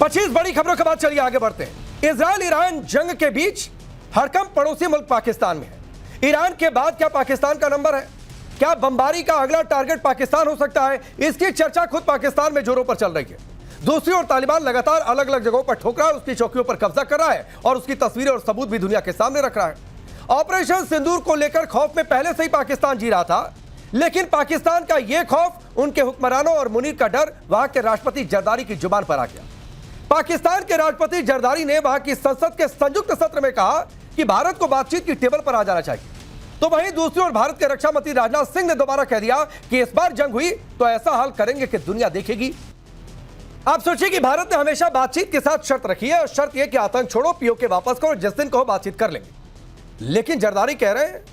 25 बड़ी खबरों के बाद चलिए आगे बढ़ते हैं। इजराइल ईरान जंग के बीच हरकम पड़ोसी मुल्क पाकिस्तान में है। ईरान के बाद क्या पाकिस्तान का नंबर है? क्या बमबारी का अगला टारगेट पाकिस्तान हो सकता है? इसकी चर्चा खुद पाकिस्तान में जोरों पर चल रही है। दूसरी ओर तालिबान लगातार अलग अलग जगहों पर ठोक रहा है, उसकी चौकियों पर कब्जा कर रहा है और उसकी तस्वीरें और सबूत भी दुनिया के सामने रख रहा है। ऑपरेशन सिंदूर को लेकर खौफ में पहले से ही पाकिस्तान जी रहा था, लेकिन पाकिस्तान का यह खौफ उनके हुक्मरानों और मुनीर का डर वहां के राष्ट्रपति जरदारी की जुबान पर आ गया। पाकिस्तान के राष्ट्रपति जरदारी ने वहां की संसद के संयुक्त सत्र में कहा कि भारत को बातचीत की टेबल पर आ जाना चाहिए। तो वहीं दूसरी ओर भारत के रक्षा मंत्री राजनाथ सिंह ने दोबारा कह दिया कि इस बार जंग हुई तो ऐसा हाल करेंगे कि दुनिया देखेगी। आप सोचिए कि भारत ने हमेशा बातचीत के साथ शर्त रखी है और शर्त यह कि आतंक छोड़ो, पीओके वापस करो, जिस दिन कहो बातचीत कर लेंगे। लेकिन जरदारी कह रहे हैं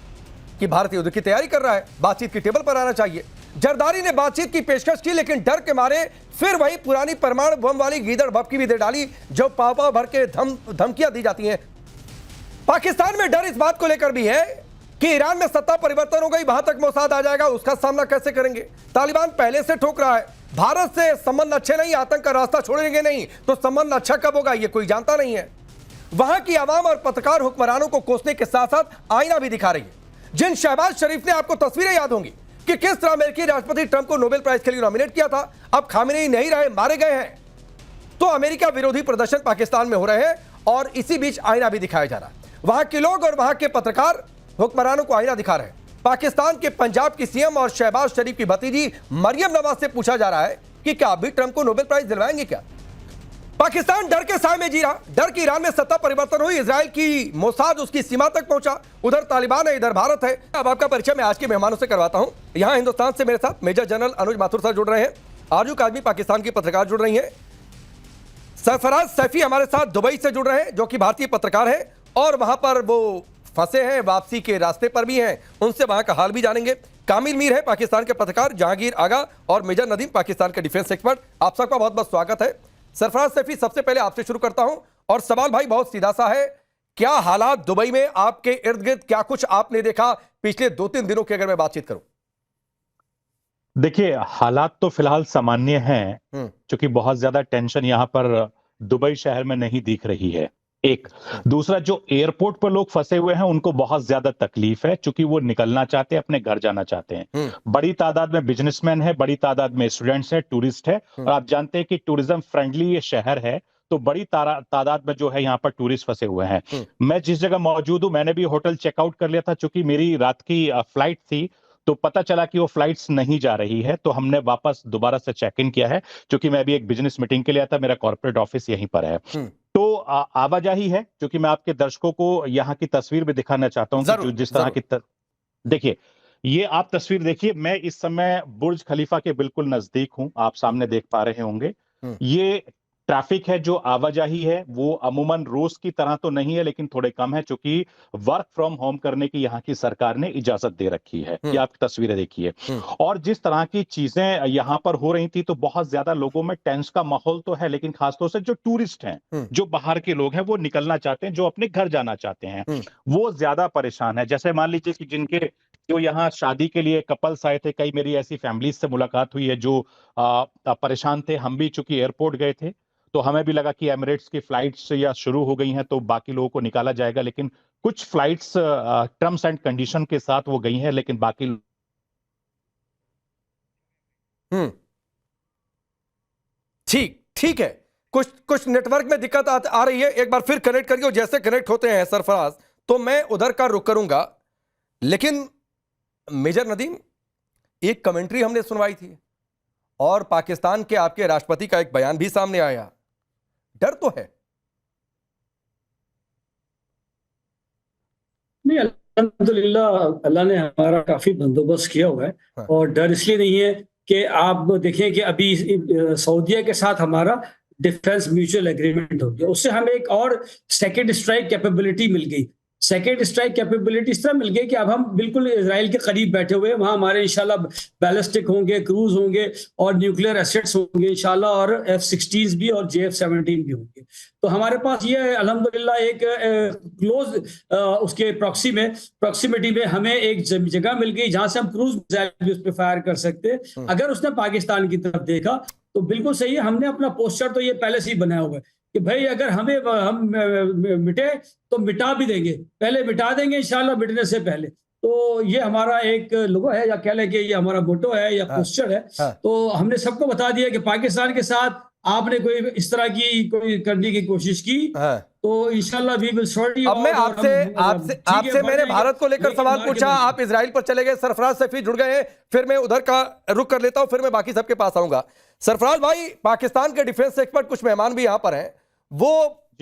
कि भारत युद्ध की तैयारी कर रहा है, बातचीत की टेबल पर आना चाहिए। जरदारी ने बातचीत की पेशकश की, लेकिन डर के मारे फिर वही पुरानी परमाणु बम वाली गीदड़ भभकी भी दे डाली जो पाव भर के धमकियां दी जाती हैं। पाकिस्तान में डर इस बात को लेकर भी है कि ईरान में सत्ता परिवर्तन हो गई, वहां तक मोसाद आ जाएगा, उसका सामना कैसे करेंगे? तालिबान पहले से ठोक रहा है, भारत से संबंध अच्छे नहीं, आतंक का रास्ता छोड़ेंगे नहीं तो संबंध अच्छा कब होगा यह कोई जानता नहीं है। वहां की आवाम और पत्रकार हुक्मरानों को कोसने के साथ साथ आईना भी दिखा रही है। जिन शहबाज शरीफ ने, आपको तस्वीरें याद होंगी कि किस तरह अमेरिकी राष्ट्रपति ट्रंप को नोबेल प्राइज के लिए नॉमिनेट किया था, अब खामेनेई नहीं रहे, मारे गए हैं। तो अमेरिका विरोधी प्रदर्शन पाकिस्तान में हो रहे हैं और इसी बीच आईना भी दिखाया जा रहा है। वहां के लोग और वहां के पत्रकार हुक्मरानों को आईना दिखा रहे हैं। पाकिस्तान के पंजाब की सीएम और शहबाज शरीफ की भतीजी मरियम नवाज से पूछा जा रहा है कि क्या अभी ट्रंप को नोबेल प्राइज दिलवाएंगे क्या? पाकिस्तान डर के साए में जी रहा, डर की ईरान में सत्ता परिवर्तन हुई, इजराइल की मोसाद उसकी सीमा तक पहुंचा, उधर तालिबान है, इधर भारत है। अब आपका परिचय मैं आज के मेहमानों से करवाता हूं। यहां हिंदुस्तान से मेरे साथ मेजर जनरल अनुज माथुर सर जुड़ रहे हैं, आरजू काजमी पाकिस्तान की पत्रकार जुड़ रही हैं, सरफराज सैफी हमारे साथ दुबई से जुड़ रहे हैं जो कि भारतीय पत्रकार हैं और वहां पर वो फंसे हैं, वापसी के रास्ते पर भी हैं, उनसे वहां का हाल भी जानेंगे। कामिल मीर है पाकिस्तान के पत्रकार, जहांगीर आगा और मेजर नदीम पाकिस्तान के डिफेंस एक्सपर्ट। आप सबका बहुत बहुत स्वागत है। सरफराज सैफी, सबसे पहले आपसे शुरू करता हूं और सवाल भाई बहुत सीधा सा है, क्या हालात दुबई में आपके इर्द गिर्द, क्या कुछ आपने देखा पिछले 2-3 दिनों की अगर मैं बातचीत करूं? देखिए, हालात तो फिलहाल सामान्य हैं, क्योंकि बहुत ज्यादा टेंशन यहां पर दुबई शहर में नहीं दिख रही है। एक दूसरा, जो एयरपोर्ट पर लोग फंसे हुए हैं उनको बहुत ज्यादा तकलीफ है, क्योंकि वो निकलना चाहते हैं, अपने घर जाना चाहते हैं। बड़ी तादाद में बिजनेसमैन है, बड़ी तादाद में स्टूडेंट्स है, टूरिस्ट है, और आप जानते हैं कि टूरिज्म फ्रेंडली ये शहर है, तो बड़ी तादाद में जो है यहाँ पर टूरिस्ट फंसे हुए हैं। मैं जिस जगह मौजूद हूं, मैंने भी होटल चेकआउट कर लिया था, चूंकि मेरी रात की फ्लाइट थी, तो पता चला कि वो फ्लाइट्स नहीं जा रही है, तो हमने वापस दोबारा से चेक इन किया है, क्योंकि मैं भी एक बिजनेस मीटिंग के लिए आया था, मेरा कॉर्पोरेट ऑफिस यहीं पर है। तो आवाजाही है, क्योंकि मैं आपके दर्शकों को यहाँ की तस्वीर भी दिखाना चाहता हूँ कि जिस तरह की देखिए, ये आप तस्वीर देखिए, मैं इस समय बुर्ज खलीफा के बिल्कुल नजदीक हूं, आप सामने देख पा रहे होंगे। ये ट्रैफिक है, जो आवाजाही है वो अमूमन रोज की तरह तो नहीं है, लेकिन थोड़े कम है, क्योंकि वर्क फ्रॉम होम करने की यहाँ की सरकार ने इजाजत दे रखी है। ये आप तस्वीरें देखिए, और जिस तरह की चीजें यहाँ पर हो रही थी, तो बहुत ज्यादा लोगों में टेंस का माहौल तो है, लेकिन खासतौर से जो टूरिस्ट हैं, जो बाहर के लोग हैं, वो निकलना चाहते हैं, जो अपने घर जाना चाहते हैं, वो ज्यादा परेशान है। जैसे मान लीजिए कि जिनके जो यहाँ शादी के लिए कपल्स आए थे, कई मेरी ऐसी फैमिलीज से मुलाकात हुई है जो परेशान थे। हम भी चूंकि एयरपोर्ट गए थे, तो हमें भी लगा कि एमिरेट्स की फ्लाइट्स या शुरू हो गई हैं, तो बाकी लोगों को निकाला जाएगा, लेकिन कुछ फ्लाइट्स टर्म्स एंड कंडीशन के साथ वो गई हैं, लेकिन बाकी ठीक है। कुछ नेटवर्क में दिक्कत आ रही है, एक बार फिर कनेक्ट करिए, जैसे कनेक्ट होते हैं सरफराज तो मैं उधर का रुख करूंगा। लेकिन मेजर नदीम, एक कमेंट्री हमने सुनवाई थी और पाकिस्तान के आपके राष्ट्रपति का एक बयान भी सामने आया, डर तो है? नहीं, अल्हम्दुलिल्लाह अल्लाह ने हमारा काफी बंदोबस्त किया हुआ है। हाँ। और डर इसलिए नहीं है कि आप देखें कि अभी सऊदीया के साथ हमारा डिफेंस म्यूचुअल एग्रीमेंट हो गया, उससे हमें एक और सेकेंड स्ट्राइक कैपेबिलिटी मिल गई। सेकेंड स्ट्राइक कैपेबिलिटी इस तरह मिल गई कि अब हम बिल्कुल इजराइल के करीब बैठे हुए हैं, वहां हमारे इंशाल्लाह बैलिस्टिक होंगे, क्रूज होंगे और न्यूक्लियर एसेट्स होंगे इंशाल्लाह, और F-16 भी और JF-17 भी होंगे। तो हमारे पास ये अल्हम्दुलिल्लाह एक क्लोज उसके प्रॉक्सिमिटी में हमें एक जगह मिल गई जहां से हम क्रूज मिसाइल भी उस पर फायर कर सकते हैं। अगर उसने पाकिस्तान की तरफ देखा तो बिल्कुल सही है, हमने अपना पोस्चर तो ये पहले से ही बनाया हुआ है कि भाई अगर हम मिटे तो मिटा भी देंगे, पहले मिटा देंगे इंशाल्लाह मिटने से पहले। तो ये हमारा एक लोगो है, या कह लें कि ये हमारा मोटो है या पोस्चर है। तो हमने सबको बता दिया कि पाकिस्तान के साथ आपने कोई इस तरह की कोई करने की कोशिश की तो इंशाल्लाह वी विल सॉर्ट यू। अब मैं आपसे मैंने भारत को लेकर सवाल पूछा, आप इजराइल पर चले गए, सरफराज सफी जुड़ गए हैं, फिर मैं उधर का रुख कर लेता हूं, फिर मैं बाकी सबके पास आऊंगा। सरफराज भाई, पाकिस्तान के डिफेंस एक्सपर्ट कुछ मेहमान भी यहां पर हैं, वो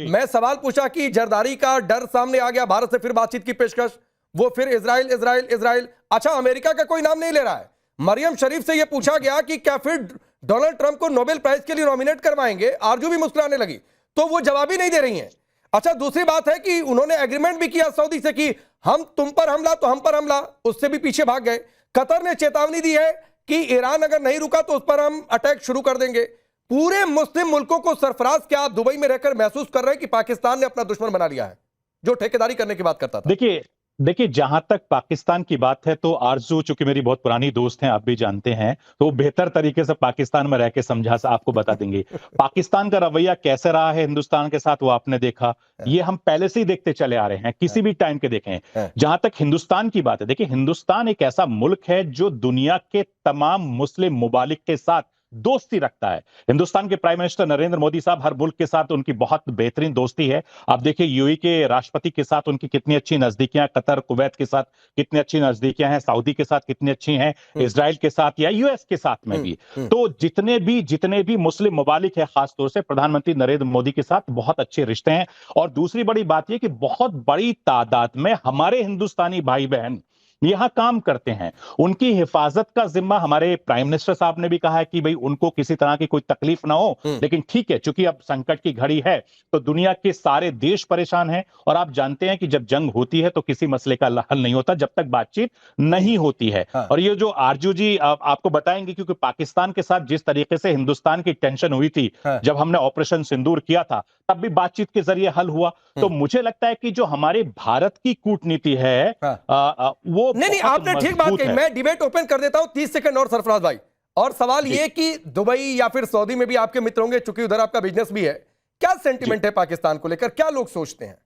मैं सवाल पूछा कि जरदारी का डर सामने आ गया, भारत से फिर बातचीत की पेशकश, वो फिर इजराइल इजराइल इजराइल। अच्छा, अमेरिका का कोई नाम नहीं ले रहा है। मरियम शरीफ से यह पूछा गया कि क्या फिर डोनाल्ड ट्रंप को नोबेल प्राइज के लिए नॉमिनेट करवाएंगे, आरजू भी मुस्कुराने लगी, तो वो जवाब ही नहीं दे रही हैं। अच्छा, दूसरी बात है कि उन्होंने एग्रीमेंट भी किया सऊदी से कि हम तुम पर हमला तो हम पर हमला, उससे भी पीछे भाग गए। कतर ने चेतावनी दी है कि ईरान अगर नहीं रुका तो उस पर हम अटैक शुरू कर देंगे। पूरे मुस्लिम मुल्कों को सरफराज, क्या आप दुबई में रहकर महसूस कर रहे हैं कि पाकिस्तान ने अपना दुश्मन बना लिया है जो ठेकेदारी करने की बात करता था? देखिए जहां तक पाकिस्तान की बात है तो आरजू, चूंकि मेरी बहुत पुरानी दोस्त हैं, आप भी जानते हैं, तो वो बेहतर तरीके से पाकिस्तान में रह के समझा आपको बता देंगे। पाकिस्तान का रवैया कैसे रहा है हिंदुस्तान के साथ, वो आपने देखा, ये हम पहले से ही देखते चले आ रहे हैं, किसी भी टाइम के देखें। जहां तक हिंदुस्तान की बात है, देखिए हिंदुस्तान एक ऐसा मुल्क है जो दुनिया के तमाम मुस्लिम मुमालिक के साथ दोस्ती रखता है। हिंदुस्तान के प्राइम मिनिस्टर नरेंद्र मोदी साहब, हर मुल्क के साथ उनकी बहुत बेहतरीन दोस्ती है। आप देखिए यूएई के राष्ट्रपति के साथ उनकी कितनी अच्छी नजदीकियां, कतर कुवैत के साथ कितनी अच्छी नजदीकियां हैं, सऊदी के साथ कितनी अच्छी हैं, इजराइल के साथ या यूएस के साथ में भी। तो जितने भी मुस्लिम ममालिक है, खासतौर से प्रधानमंत्री नरेंद्र मोदी के साथ बहुत अच्छे रिश्ते हैं। और दूसरी बड़ी बात यह कि बहुत बड़ी तादाद में हमारे हिंदुस्तानी भाई बहन यहां काम करते हैं। उनकी हिफाजत का जिम्मा हमारे प्राइम मिनिस्टर साहब ने भी कहा है कि भाई उनको किसी तरह की कोई तकलीफ ना हो। लेकिन ठीक है, चूंकि अब संकट की घड़ी है तो दुनिया के सारे देश परेशान हैं, और आप जानते हैं कि जब जंग होती है तो किसी मसले का हल नहीं होता जब तक बातचीत नहीं होती है। और ये जो आरजू जी आपको बताएंगे, क्योंकि पाकिस्तान के साथ जिस तरीके से हिंदुस्तान की टेंशन हुई थी जब हमने ऑपरेशन सिंदूर किया था, तब भी बातचीत के जरिए हल हुआ। तो मुझे लगता है कि जो हमारे भारत की कूटनीति है वो नहीं, आपने ठीक बात कही। मैं डिबेट ओपन कर देता हूं 30 सेकंड और सरफराज भाई। और सवाल ये कि दुबई या फिर सऊदी में भी आपके मित्र होंगे, चूंकि उधर आपका बिजनेस भी है, क्या सेंटिमेंट है पाकिस्तान को लेकर, क्या लोग सोचते हैं?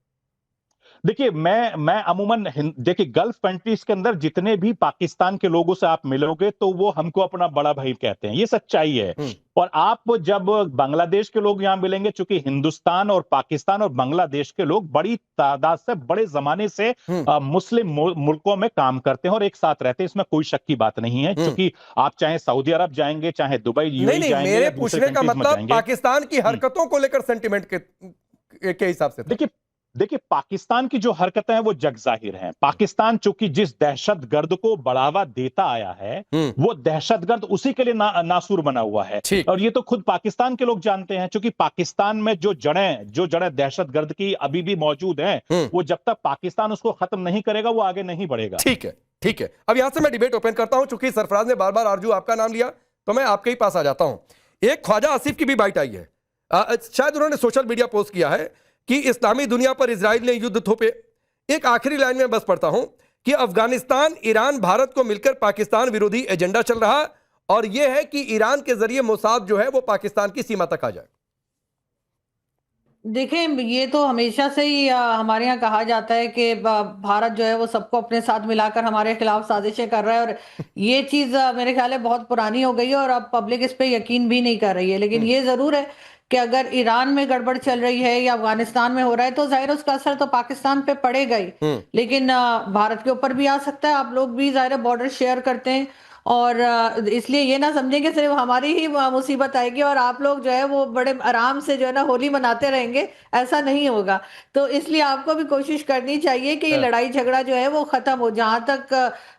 देखिए मैं अमूमन देखिए गल्फ कंट्रीज के अंदर जितने भी पाकिस्तान के लोगों से आप मिलोगे तो वो हमको अपना बड़ा भाई कहते हैं, ये सच्चाई है। और आप जब बांग्लादेश के लोग यहां मिलेंगे, चूंकि हिंदुस्तान और पाकिस्तान और बांग्लादेश के लोग बड़ी तादाद से बड़े जमाने से मुस्लिम मुल्कों में काम करते हैं और एक साथ रहते हैं, इसमें कोई शक की बात नहीं है। क्योंकि आप चाहे सऊदी अरब जाएंगे, चाहे दुबई यूएई जाएंगे, मेरे पूछने का मतलब पाकिस्तान की हरकतों को लेकर सेंटिमेंट के हिसाब से। देखिए पाकिस्तान की जो हरकतें हैं वो जग जाहिर हैं। पाकिस्तान चूंकि जिस दहशतगर्द को बढ़ावा देता आया है वो दहशतगर्द उसी के लिए नासूर बना हुआ है, और ये तो खुद पाकिस्तान के लोग जानते हैं। चूंकि पाकिस्तान में जो जड़ें दहशतगर्द की अभी भी मौजूद हैं, वो जब तक पाकिस्तान उसको खत्म नहीं करेगा वो आगे नहीं बढ़ेगा। ठीक है। अब यहां से मैं डिबेट ओपन करता हूं, चूंकि सरफराज ने बार बार आरजू आपका नाम लिया तो मैं आपके ही पास आ जाता हूं। एक ख्वाजा आसिफ की भी बाइट आई है, शायद उन्होंने सोशल मीडिया पोस्ट किया है कि इस्लामी दुनिया पर इजराइल ने युद्ध थोपे। एक आखिरी लाइन में बस पढ़ता हूं कि अफगानिस्तान, ईरान, भारत को मिलकर पाकिस्तान विरोधी एजेंडा चल रहा, और यह है कि ईरान के जरिए मोसाद जो है वो पाकिस्तान की सीमा तक आ जाए। देखिए, ये तो हमेशा से ही हमारे यहाँ कहा जाता है कि भारत जो है वो सबको अपने साथ मिलाकर हमारे खिलाफ साजिशें कर रहा है, और ये चीज मेरे ख्याल है बहुत पुरानी हो गई है और अब पब्लिक इस पे यकीन भी नहीं कर रही है। लेकिन ये जरूर है कि अगर ईरान में गड़बड़ चल रही है या अफगानिस्तान में हो रहा है तो जाहिर उसका असर तो पाकिस्तान पे पड़ेगा ही, लेकिन भारत के ऊपर भी आ सकता है। आप लोग भी जाहिर बॉर्डर शेयर करते हैं, और इसलिए ये ना समझें कि सिर्फ हमारी ही मुसीबत आएगी और आप लोग जो है वो बड़े आराम से जो है ना होली मनाते रहेंगे, ऐसा नहीं होगा। तो इसलिए आपको भी कोशिश करनी चाहिए कि ये लड़ाई झगड़ा जो है वो खत्म हो। जहां तक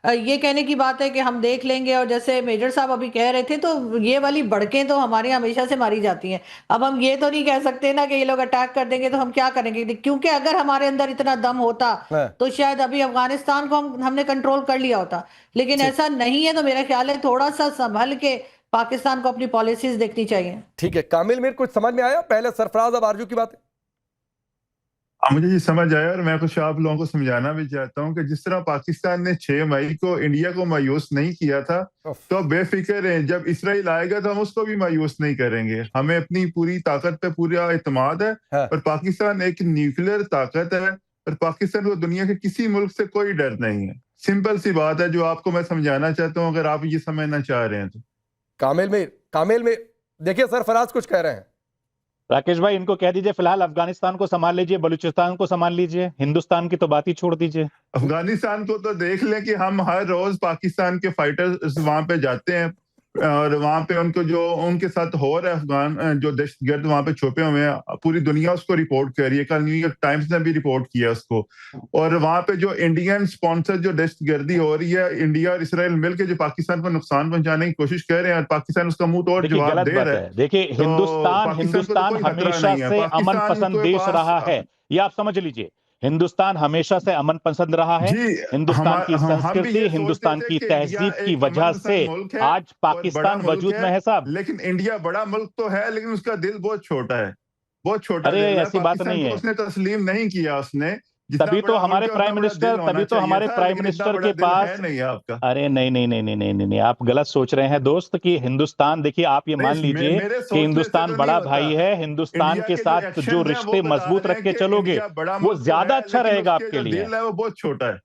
ये कहने की बात है कि हम देख लेंगे, और जैसे मेजर साहब अभी कह रहे थे, तो ये वाली भड़कें तो हमारे हमेशा से मारी जाती हैं। अब हम ये तो नहीं कह सकते ना कि ये लोग अटैक कर देंगे तो हम क्या करेंगे, क्योंकि अगर हमारे अंदर इतना दम होता तो शायद अभी अफगानिस्तान को हमने कंट्रोल कर लिया होता, लेकिन ऐसा नहीं है। तो मेरा ख्याल है थोड़ा सा संभल के पाकिस्तान को अपनी पॉलिसीज देखनी चाहिए। ठीक है, कामिल मीर, कुछ समझ में आया? पहले सरफराज, अब आरजू की बात है। मुझे ये समझ आया और मैं कुछ आप लोगों को समझाना भी चाहता हूँ कि जिस तरह पाकिस्तान ने 6 मई को इंडिया को मायूस नहीं किया था, तो अब बेफिक्र हैं, जब इसराइल आएगा तो हम उसको भी मायूस नहीं करेंगे। हमें अपनी पूरी ताकत पे पूरा एतमाद है हाँ। और पाकिस्तान एक न्यूक्लियर ताकत है और पाकिस्तान को दुनिया के किसी मुल्क से कोई डर नहीं है। सिंपल सी बात है जो आपको मैं समझाना चाहता हूँ, अगर आप ये समझना चाह रहे हैं तो। कामिल मीर, देखिए सरफराज कुछ कह रहे हैं। राकेश भाई, इनको कह दीजिए फिलहाल अफगानिस्तान को संभाल लीजिए, बलूचिस्तान को संभाल लीजिए, हिंदुस्तान की तो बात ही छोड़ दीजिए। अफगानिस्तान को तो देख लें कि हम हर रोज पाकिस्तान के फाइटर्स वहां पे जाते हैं और वहां पे उनको जो उनके साथ हो रहा है, अफगान जो दहशतगर्द वहां पे छुपे हुए हैं, पूरी दुनिया उसको रिपोर्ट कर रही है। कल न्यूयॉर्क टाइम्स ने भी रिपोर्ट किया उसको। और वहां पे जो इंडियन स्पॉन्सर जो दहशतगर्दी हो रही है, इंडिया और इसराइल मिलकर जो पाकिस्तान को नुकसान पहुंचाने की कोशिश कर रहे हैं और पाकिस्तान उसका मुंह तोड़ जवाब दे रहा है। देखिए, तो हिंदुस्तान पाकिस्तान को तो कोई खतरा हमेशा नहीं है। से अमन पाकिस्तान पसंद के देश पास रहा है, ये आप समझ लीजिए। हिंदुस्तान हमेशा से अमन पसंद रहा है। जी, हिंदुस्तान की हम भी संस्कृति, ये हिंदुस्तान सोचते थे की कि इंडिया तहजीब की एक वजह अमन से पसंद मुल्क है आज और बड़ा पाकिस्तान मुल्क वजूद है, में है साहब। लेकिन इंडिया बड़ा मुल्क तो है, लेकिन उसका दिल बहुत छोटा है, बहुत छोटा अरे दिल है। ऐसी बात पाकिस्तान नहीं को है। उसने तस्लीम नहीं किया। उसने जितना तभी तो बड़ा हमारे मुल्क है उतना बड़ा दिल होना तभी तो चाहिए हमारे था, प्राइम लेकिन इतना मिनिस्टर बड़ा के दिल पास। है नहीं आपका। अरे नहीं नहीं नहीं नहीं नहीं नहीं नहीं, आप गलत सोच रहे हैं दोस्त, कि हिंदुस्तान, देखिए आप ये मान नहीं, लीजिए मेरे कि सोचने से हिंदुस्तान तो नहीं बड़ा होता। भाई है। हिंदुस्तान इंडिया के के जो साथ जो एक्शन है वो रिश्ते बता मजबूत रहे रख हैं के कि चलोगे, इंडिया बड़ा वो मुल्क तो ज्यादा है, अच्छा लेकिन रहेगा उसके आपके जो लिए। दिल है वो बहुत छोटा है।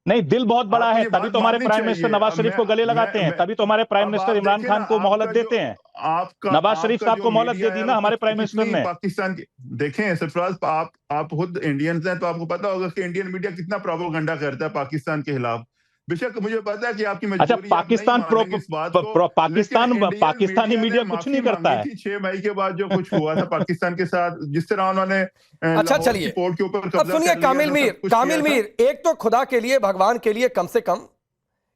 नहीं, दिल बहुत बड़ा आपको है, ये तभी बात तो हमारे माननी प्राइम मिनिस्टर चाहिए। नवाज शरीफ को गले लगाते हैं, तभी तो हमारे प्राइम अब मिनिस्टर आप इमरान देखिए ना, खान को मोहलत आपका जो देते हैं। आपका नवाज शरीफ आपका साहब जो को मोहलत दे मीडिया दी है ना वो हमारे प्राइम मिनिस्टर कितनी ने। पाकिस्तान की देखें सरफराज, आप खुद इंडियंस हैं तो आपको पता होगा कि इंडियन मीडिया कितना प्रोपेगेंडा करता है पाकिस्तान के खिलाफ। बेशक मुझे पता है कि आपकी अच्छा, मजबूरी, आप नहीं मानेंगे इस बात को, लेकिन इंडियन पाकिस्तानी मीडिया ने मीडिया कुछ माफी नहीं करता मांगी है। थी 6 मई के बाद जो कुछ हुआ था पाकिस्तान के साथ, जिस तरह उन्होंने अच्छा लाहौर की चलिए, पोर्ट के ऊपर अब कब्जा सुनिए कर लिया था, सब कुछ कामिल किया था। मीर, एक तो खुदा के लिए, भगवान के लिए, कम से कम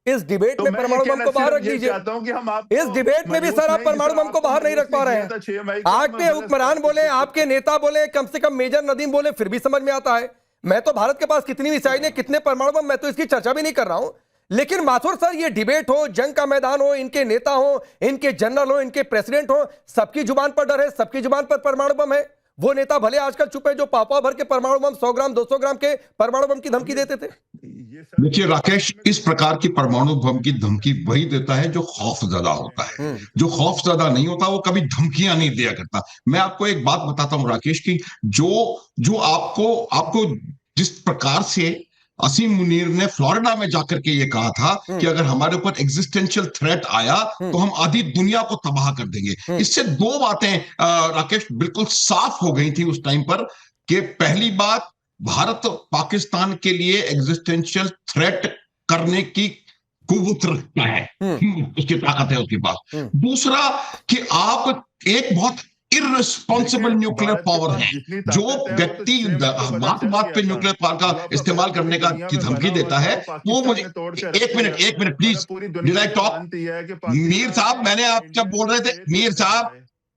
इस डिबेट तो में मैं ये परमाणु बम कहना को बाहर सिर्फ रख ये दीजिए। चाहता हूं कि हम इस आपको डिबेट में भी मायूस सर आप नहीं, परमाणु बम को बाहर नहीं रख पा रहे हैं। था 6 मई को, आपके हुक्मरान बोले, आपके नेता बोले, कम से कम मेजर नदीम बोले, फिर भी समझ में आता है। मैं तो भारत के पास कितनी मिसाइलें हैं, कितने परमाणु बम, मैं तो इसकी चर्चा भी नहीं कर रहा हूं। लेकिन माथुर सर, ये डिबेट हो, जंग का मैदान हो, इनके नेता हो, इनके जनरल हो, इनके प्रेसिडेंट हो, सबकी जुबान पर डर है, सबकी जुबान पर परमाणु बम है। वो नेता भले आजकल चुप है जो पापा भर के परमाणु बम, 100 ग्राम 200 ग्राम के परमाणु बम की धमकी देते थे। देखिए राकेश, इस प्रकार की परमाणु बम की धमकी वही देता है जो खौफजदा होता है। जो खौफजदा नहीं होता वो कभी धमकियां नहीं दिया करता। मैं आपको एक बात बताता हूं राकेश की, जो जो आपको आपको जिस प्रकार से असीम मुनीर ने फ्लोरिडा में जाकर के ये कहा था कि अगर हमारे ऊपर एग्जिस्टेंशियल थ्रेट आया तो हम आधी दुनिया को तबाह कर देंगे। इससे दो बातें राकेश बिल्कुल साफ हो गई थी उस टाइम पर, कि पहली बात, भारत पाकिस्तान के लिए एग्जिस्टेंशियल थ्रेट करने की कुव्वत रखता है, उसकी ताकत है उसके पास। दूसरा कि आप एक बहुत इररिस्पॉन्सिबल न्यूक्लियर पावर है। जो व्यक्ति बात बात पे न्यूक्लियर पावर का इस्तेमाल करने का की धमकी देता है, वो मुझे एक minute please, did I talk? Mir साहब, मैंने आप जब बोल रहे थे,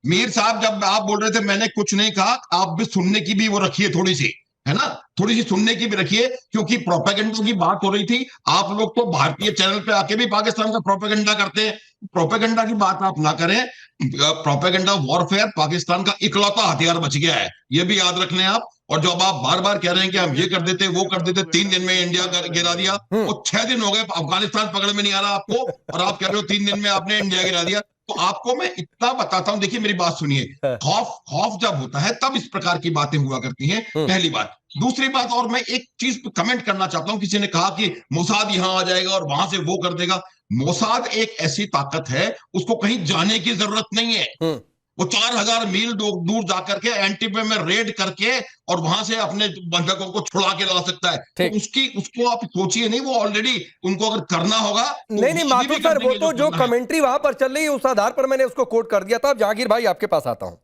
मीर साहब जब आप बोल रहे थे, मैंने कुछ नहीं कहा। आप भी सुनने की भी वो रखिए थोड़ी सी, है ना, थोड़ी सी सुनने की भी रखिए, क्योंकि प्रोपेगेंडा की बात हो रही थी। आप लोग तो भारतीय चैनल पे आके भी पाकिस्तान का प्रोपेगेंडा करते हैं। प्रोपेगेंडा की बात आप ना करें। प्रोपेगेंडा वॉरफेयर पाकिस्तान का इकलौता हथियार बच गया है, ये भी याद रख लें आप। और जब आप बार बार कह रहे हैं कि हम ये कर देते वो कर देते, 3 दिन में इंडिया गिरा दिया, और 6 दिन हो गए अफगानिस्तान पकड़ में नहीं आ रहा आपको, और आप कह रहे हो 3 दिन में आपने इंडिया गिरा दिया। तो आपको मैं इतना बताता हूं, देखिए मेरी बात सुनिए, खौफ जब होता है तब इस प्रकार की बातें हुआ करती हैं, पहली बात। दूसरी बात, और मैं एक चीज पे कमेंट करना चाहता हूं, किसी ने कहा कि मोसाद यहां आ जाएगा और वहां से वो कर देगा। मोसाद एक ऐसी ताकत है, उसको कहीं जाने की जरूरत नहीं है। वो 4000 मील दूर जाकर के एंटीबे में रेड करके और वहां से अपने बंधकों को छुड़ा के ला सकता है। तो उसको आप सोचिए नहीं, वो ऑलरेडी उनको अगर करना होगा तो नहीं माथुर सर, वो तो जो कमेंट्री वहां पर चल रही है उस आधार पर मैंने उसको कोट कर दिया था। जहांगीर भाई आपके पास आता हूं,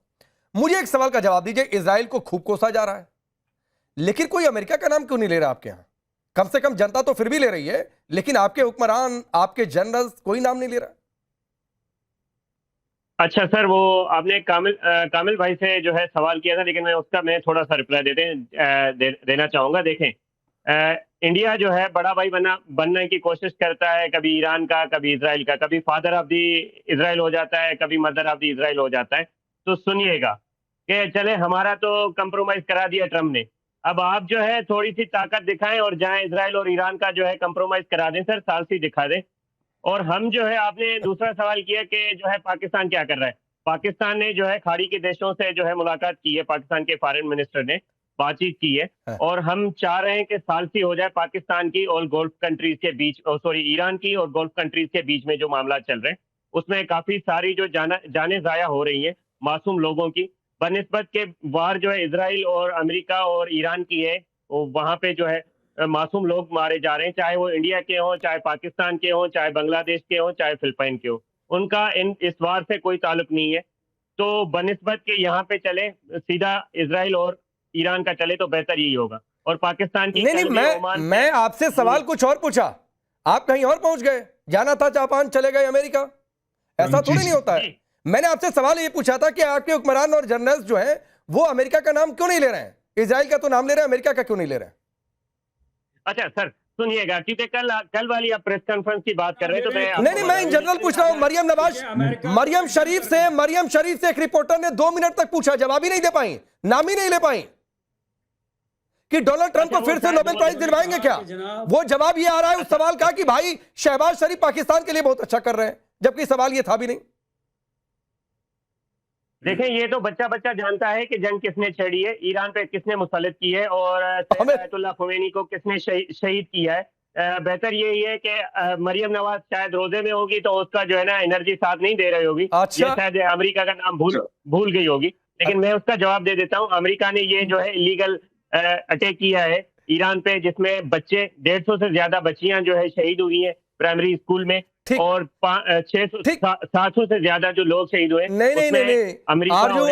मुझे एक सवाल का जवाब दीजिए। इजराइल को खूब कोसा जा रहा है, लेकिन कोई अमेरिका का नाम क्यों नहीं ले रहा आपके यहां? कम से कम जनता तो फिर भी ले रही है, लेकिन आपके हुक्मरान, आपके जनरल कोई नाम नहीं ले रहा। अच्छा सर, वो आपने कामिल भाई से जो है सवाल किया था, लेकिन मैं थोड़ा सा रिप्लाई देना चाहूँगा। देखें, इंडिया जो है बड़ा भाई बनने की कोशिश करता है, कभी ईरान का, कभी इजराइल का, कभी फादर ऑफ दी इजराइल हो जाता है, कभी मदर ऑफ दी इजराइल हो जाता है। तो सुनिएगा कि चले, हमारा तो कंप्रोमाइज करा दिया ट्रम्प ने, अब आप जो है थोड़ी सी ताकत दिखाएं और जहां इजराइल और ईरान का जो है कंप्रोमाइज करा दें सर, सालसी दिखा दें। और हम जो है, आपने दूसरा सवाल किया कि जो है पाकिस्तान क्या कर रहा है। पाकिस्तान ने जो है खाड़ी के देशों से जो है मुलाकात की है, पाकिस्तान के फॉरेन मिनिस्टर ने बातचीत की है और हम चाह रहे हैं कि सालसी हो जाए पाकिस्तान की और गल्फ कंट्रीज के बीच, ईरान की और गल्फ कंट्रीज के बीच में जो मामला चल रहे हैं उसमें काफी सारी जो जाने जाया हो रही है मासूम लोगों की, बनिस्बत के वार जो है इजराइल और अमेरिका और ईरान की है, वहां पे जो है मासूम लोग मारे जा रहे हैं, चाहे वो इंडिया के हों, चाहे पाकिस्तान के हों, चाहे बांग्लादेश के हों, चाहे फिलिपाइन के हों, उनका इस वार से कोई ताल्लुक नहीं है। तो बनिस्बत के यहाँ पे चले सीधा इजराइल और ईरान का चले तो बेहतर यही होगा। और पाकिस्तान की नहीं, मैं आपसे सवाल कुछ और पूछा, आप कहीं और पहुंच गए, जाना था जापान, चले गए अमेरिका, ऐसा थोड़ी नहीं होता है। मैंने आपसे सवाल ये पूछा था कि आपके हुक्मरान और जनरल्स जो हैं वो अमेरिका का नाम क्यों नहीं ले रहे हैं, इजराइल का तो नाम ले रहे हैं, अमेरिका का क्यों नहीं ले रहे हैं? अच्छा सर सुनिएगा, क्योंकि कल वाली आप प्रेस कॉन्फ्रेंस की बात कर रहे हैं तो मैं इन जनरल पूछ रहा हूं। मरियम नवाज, मरियम शरीफ से एक रिपोर्टर ने 2 मिनट तक पूछा, जवाब ही नहीं दे पाई, नाम ही नहीं ले पाई कि डोनाल्ड ट्रंप को फिर से नोबेल प्राइज दिलवाएंगे क्या। वो जवाब ये आ रहा है उस सवाल का कि भाई शहबाज शरीफ पाकिस्तान के लिए बहुत अच्छा कर रहे हैं, जबकि सवाल ये था भी नहीं। देखें, ये तो बच्चा बच्चा जानता है कि जंग किसने छेड़ी है, ईरान पे किसने मुसल्लत की है और अयतुल्लाह खुमैनी को किसने शहीद किया है। बेहतर यही है कि मरियम नवाज शायद रोजे में होगी तो उसका जो है ना एनर्जी साथ नहीं दे रही होगी, अच्छा। या शायद अमेरिका का नाम भूल गई होगी, लेकिन मैं उसका जवाब दे देता हूँ। अमेरिका ने ये जो है इलीगल अटैक किया है ईरान पे, जिसमें बच्चे 150 से ज्यादा बच्चियां जो है शहीद हुई हैं प्राइमरी स्कूल में और 700 से ज्यादा जो लोग शहीद हुए। नहीं, आरजू